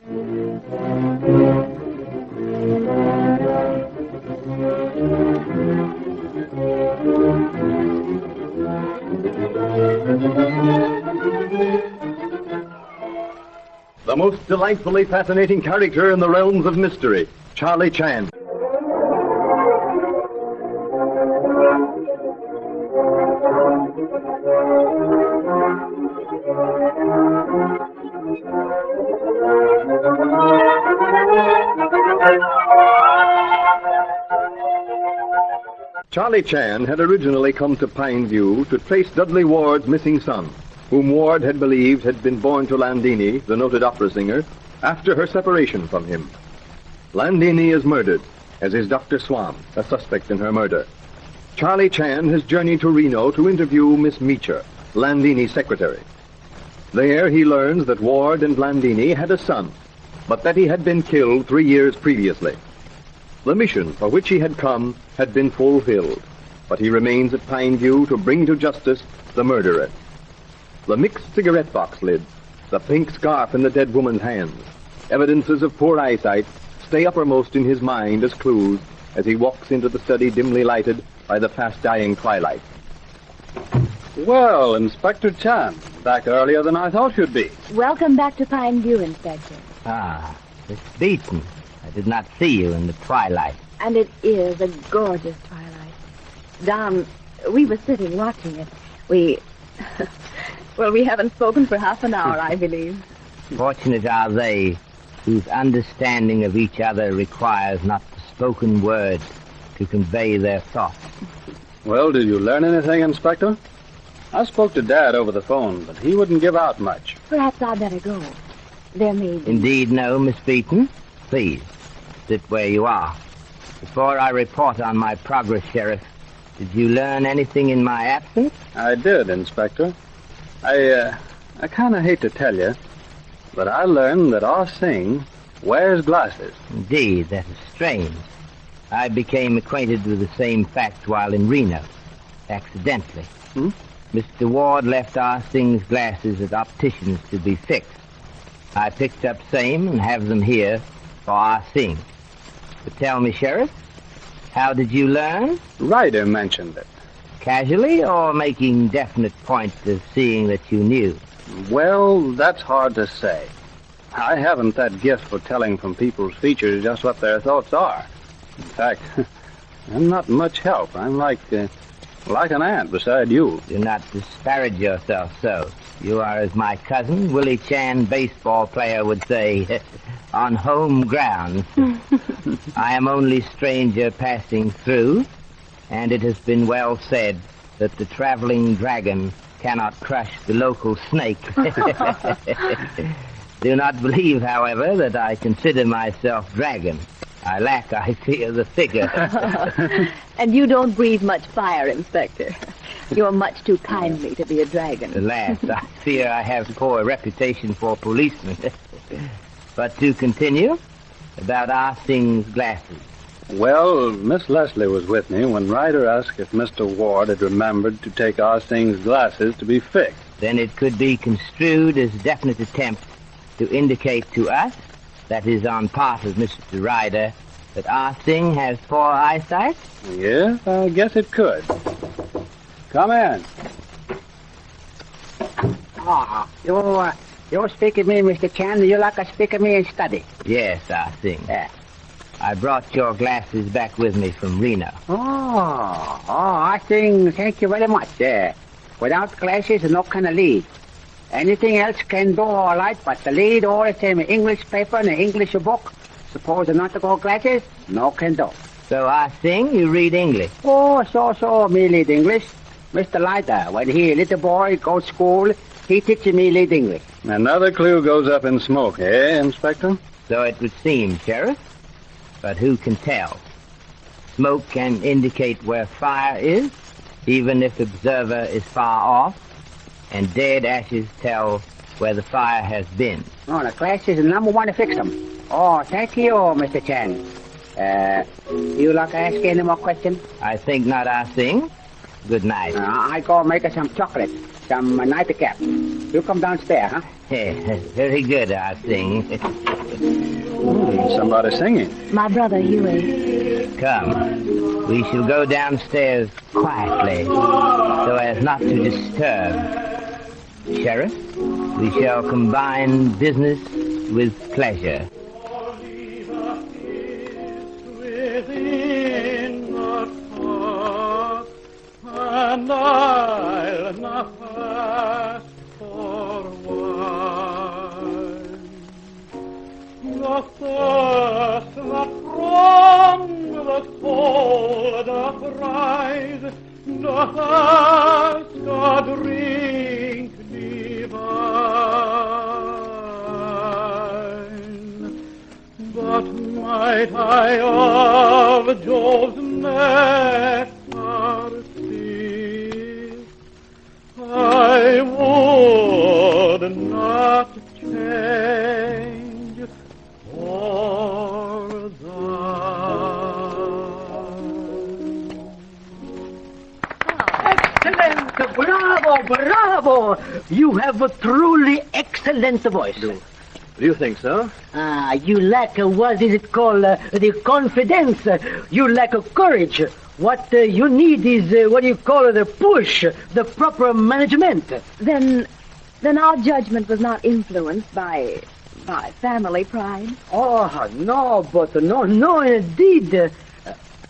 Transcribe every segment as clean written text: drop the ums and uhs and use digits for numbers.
The most delightfully fascinating character in the realms of mystery, Charlie Chan. Charlie Chan had originally come to Pineview to trace Dudley Ward's missing son, whom Ward had believed had been born to Landini, the noted opera singer, after her separation from him. Landini is murdered, as is Dr. Swan, a suspect in her murder. Charlie Chan has journeyed to Reno to interview Miss Meacher, Landini's secretary. There he learns that Ward and Landini had a son, but that he had been killed 3 years previously. The mission for which he had come had been fulfilled, but he remains at Pineview to bring to justice the murderer. The mixed cigarette box lid, the pink scarf in the dead woman's hands, evidences of poor eyesight stay uppermost in his mind as clues as he walks into the study dimly lighted by the fast-dying twilight. Well, Inspector Chan, back earlier than I thought you'd be. Welcome back to Pineview, Inspector. Ah, Miss Beaton. I did not see you in the twilight. And it is a gorgeous twilight. Don, we were sitting watching it. Well, we haven't spoken for half an hour, I believe. Fortunate are they whose understanding of each other requires not the spoken word to convey their thoughts. Well, did you learn anything, Inspector? I spoke to Dad over the phone, but he wouldn't give out much. Perhaps I'd better go. There may be... Indeed, no, Miss Beaton. Please, sit where you are. Before I report on my progress, Sheriff, did you learn anything in my absence? I did, Inspector. I kind of hate to tell you, but I learned that Ah Sing wears glasses. Indeed, that is strange. I became acquainted with the same fact while in Reno, accidentally. Mr. Ward left Ah Sing's glasses at opticians to be fixed. I picked up same and have them here for Ah Sing. But tell me, Sheriff, how did you learn? Ryder mentioned it. Casually or making definite points of seeing that you knew? Well, that's hard to say. I haven't that gift for telling from people's features just what their thoughts are. In fact, I'm not much help. I'm like an ant beside you. Do not disparage yourself so. You are, as my cousin, Willie Chan, baseball player, would say, on home ground. I am only stranger passing through, and it has been well said that the traveling dragon cannot crush the local snake. Do not believe, however, that I consider myself dragon. I lack, I fear, the figure. And you don't breathe much fire, Inspector. You're much too kindly to be a dragon. Alas, I fear I have poor reputation for policemen. But to continue, about Ah Sing's glasses. Well, Miss Leslie was with me when Ryder asked if Mr. Ward had remembered to take Ah Sing's glasses to be fixed. Then it could be construed as a definite attempt to indicate to us, that is on part of Mr. Ryder, that Ah Sing has poor eyesight? Yes, I guess it could. Come in. You speak of me, Mr. Chan. You like to speak of me in study? Yes, Ah Sing. I brought your glasses back with me from Reno. I think, thank you very much. Without glasses, no kind of lead. Anything else can do all right, but the lead all the same English paper and an English book. Suppose not to go glasses, no can do. So, Ah Sing, you read English? Oh, so, me read English. Mr. Leiter, when he little boy go to school, he teaches me read English. Another clue goes up in smoke, eh, Inspector? So it would seem, Sheriff. But who can tell? Smoke can indicate where fire is, even if the observer is far off, and dead ashes tell where the fire has been. Oh, the glasses is number one to fix them. Oh, thank you, Mr. Chan. You like to ask any more questions? I think not, Ah Sing. Good night. I go make her some chocolate, some nightcap. You come downstairs, huh? Very good, Ah Sing. Somebody singing. My brother, Huey. Come. We shall go downstairs quietly, so as not to disturb. Sheriff, we shall combine business with pleasure. Within the cup, and I'll not ask for wine. The thirst that from the soul doth rise, doth ask a drink divine. But might I of Jove's nectar sip, I would not change for thine. Excellent! Bravo, bravo! You have a truly excellent voice. Do you think so? You lack, what is it called, the confidence. You lack courage. What you need is, what do you call it, the push, the proper management. Then our judgment was not influenced by family pride. Oh, no, but no, indeed.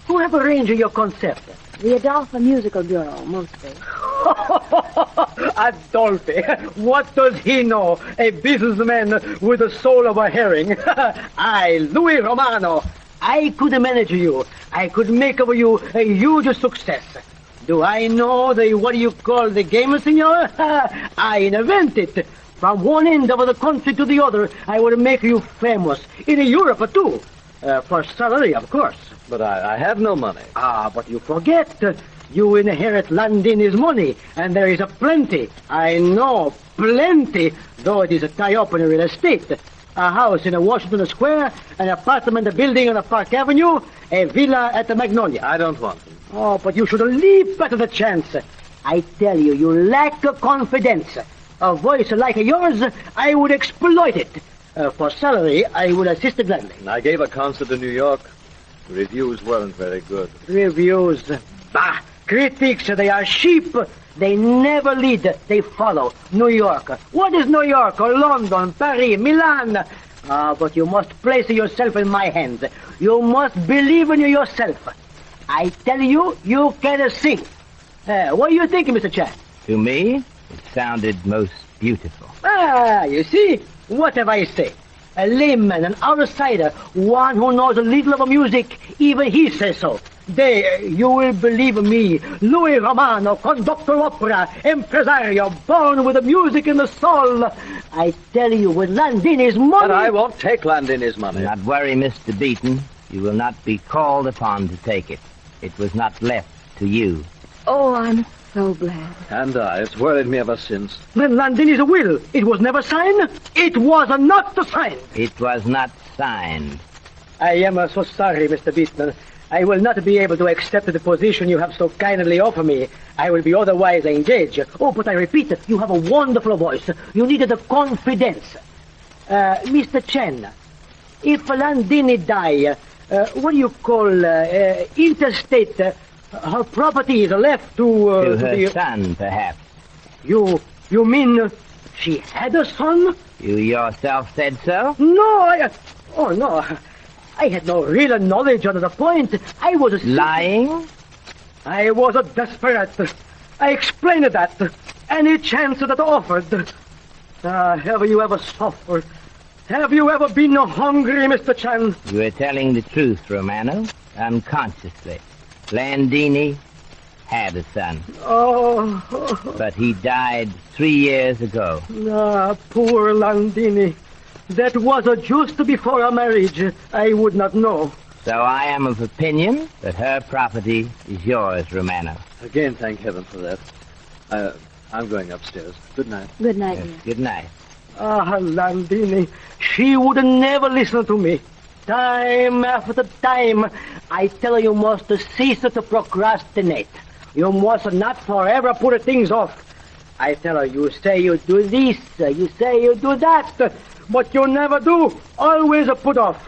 Who have arranged your concept? The Adolpha Musical Bureau, mostly. Adolphe, what does he know? A businessman with the soul of a herring. I, Louis Romano, I could manage you. I could make of you a huge success. Do I know what do you call the game, senor? I invented. From one end of the country to the other, I will make you famous. In Europe, too. For salary, of course. But I have no money. But you forget. You inherit Landini's money, and there is a plenty. I know, plenty, though it is a tie-up in real estate. A house in Washington Square, an apartment building on Park Avenue, a villa at the Magnolia. I don't want them. Oh, but you should leap at the chance. I tell you, you lack confidence. A voice like yours, I would exploit it. For salary, I would assist gladly. I gave a concert in New York. The reviews weren't very good. Reviews? Bah! Critics, they are sheep. They never lead, they follow. New York. What is New York? Or London, Paris, Milan? But you must place yourself in my hands. You must believe in yourself. I tell you, you can sing. What do you think, Mr. Chan? To me, it sounded most beautiful. You see? What have I said? A layman, an outsider, one who knows a little of music, even he says so. You will believe me, Louis Romano, conductor opera, impresario, born with the music in the soul. I tell you, with Landini's money... But I won't take Landini's money. Do not worry, Mr. Beaton. You will not be called upon to take it. It was not left to you. Oh, I'm so glad. And it's worried me ever since. Then Landini's will, it was never signed? It was not signed. It was not signed. I am so sorry, Mr. Beaton. I will not be able to accept the position you have so kindly offered me. I will be otherwise engaged. Oh, but I repeat, you have a wonderful voice. You needed the confidence. Mr. Chen, if Landini die, what do you call interstate? Her property is left to her son, perhaps. You mean she had a son? You yourself said so? No, no. I had no real knowledge on the point. I was... Lying? I was desperate. I explained that. Any chance that offered. Have you ever suffered? Have you ever been hungry, Mr. Chan? You are telling the truth, Romano, unconsciously. Landini had a son. Oh. But he died 3 years ago. Poor Landini. That was just before our marriage. I would not know. So I am of opinion that her property is yours, Romano. Again, thank heaven for that. I'm going upstairs. Good night. Good night, Yes, dear. good night. Landini. She would never listen to me. Time after time, I tell her you must cease to procrastinate. You must not forever put things off. I tell her, you say you do this, you say you do that, but you never do. Always put off.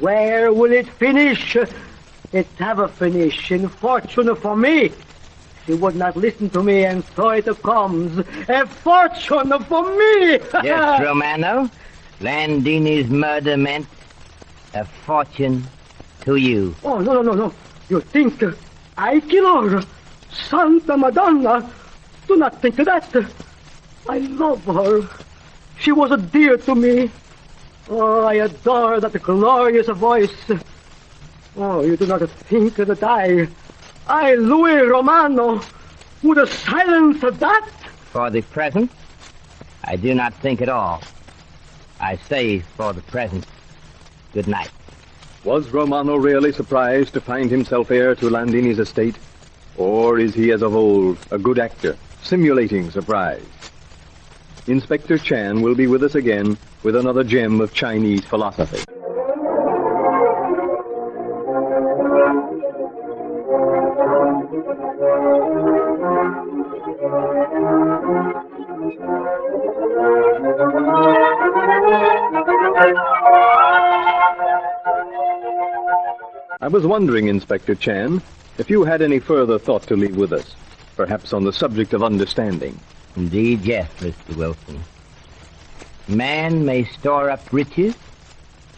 Where will it finish? It have a finish in fortune for me. She would not listen to me, and so it comes. A fortune for me! Yes, Romano. Landini's murder meant a fortune to you. Oh, no. You think I kill her? Santa Madonna! Do not think of that. I love her. She was dear to me. Oh, I adore that glorious voice. Oh, you do not think that I, Louis Romano, would silence that? For the present, I do not think at all. I say for the present, good night. Was Romano really surprised to find himself heir to Landini's estate? Or is he, as of old, a good actor, simulating surprise? Inspector Chan will be with us again with another gem of Chinese philosophy. I was wondering, Inspector Chan, if you had any further thought to leave with us, perhaps on the subject of understanding. Indeed, yes, Mr. Wilson. Man may store up riches,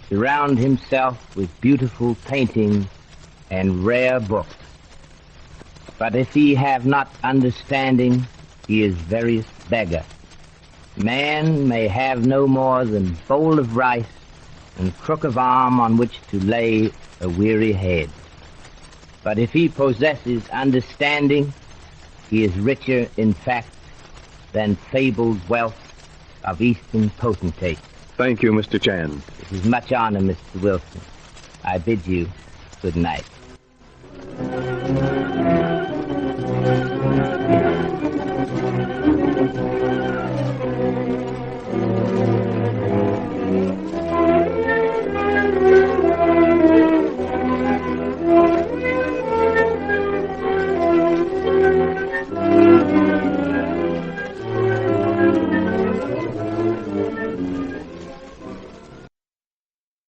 surround himself with beautiful paintings and rare books. But if he have not understanding, he is veriest beggar. Man may have no more than bowl of rice and crook of arm on which to lay a weary head. But if he possesses understanding, he is richer in fact than fabled wealth of Eastern potentates. Thank you, Mr. Chan. It is much honor, Mr. Wilson. I bid you good night.